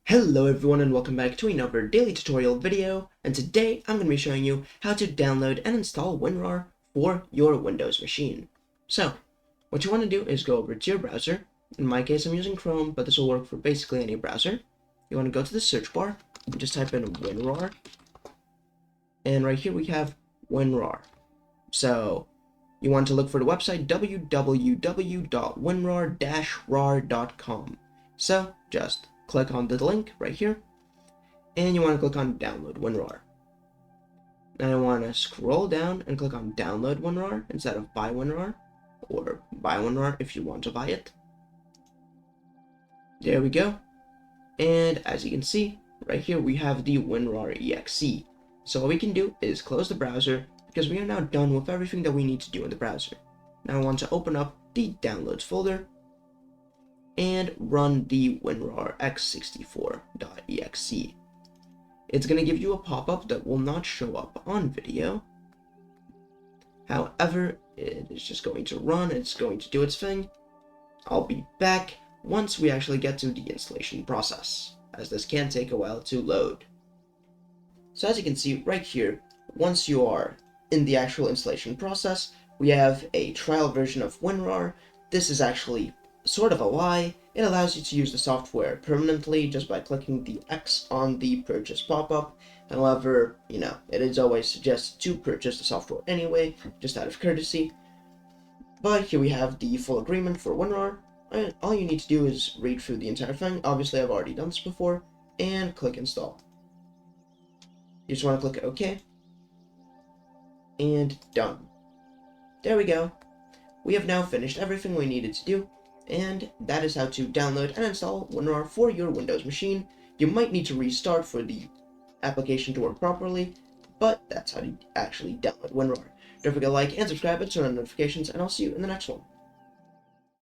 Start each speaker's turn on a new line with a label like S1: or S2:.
S1: Hello everyone and welcome back to another daily tutorial video, and today I'm going to be showing you how to download and install WinRAR for your Windows machine. So, what you want to do is go over to your browser. In my case I'm using Chrome, but this will work for basically any browser. You want to go to the search bar and just type in WinRAR, and right here we have WinRAR. So, you want to look for the website www.winrar-rar.com. So, just click on the link right here, and you want to click on Download WinRAR. Now you want to scroll down and click on Download WinRAR instead of Buy WinRAR, or Buy WinRAR if you want to buy it. There we go. And as you can see, right here we have the WinRAR exe. So what we can do is close the browser, because we are now done with everything that we need to do in the browser. Now I want to open up the Downloads folder and run the WinRAR x64.exe. It's going to give you a pop-up that will not show up on video. However, it is just going to run, it's going to do its thing. I'll be back once we actually get to the installation process, as this can take a while to load. So as you can see right here, once you are in the actual installation process, we have a trial version of WinRAR. This is actually sort of a lie. It allows you to use the software permanently just by clicking the X on the purchase pop-up. However, it is always suggested to purchase the software anyway, just out of courtesy. But here we have the full agreement for WinRAR. And all you need to do is read through the entire thing. Obviously, I've already done this before, and click install. You just want to click OK, and done. There we go. We have now finished everything we needed to do, and that is how to download and install WinRAR for your Windows machine. You might need to restart for the application to work properly, but that's how you actually download WinRAR. Don't forget to like and subscribe and turn on notifications, and I'll see you in the next one.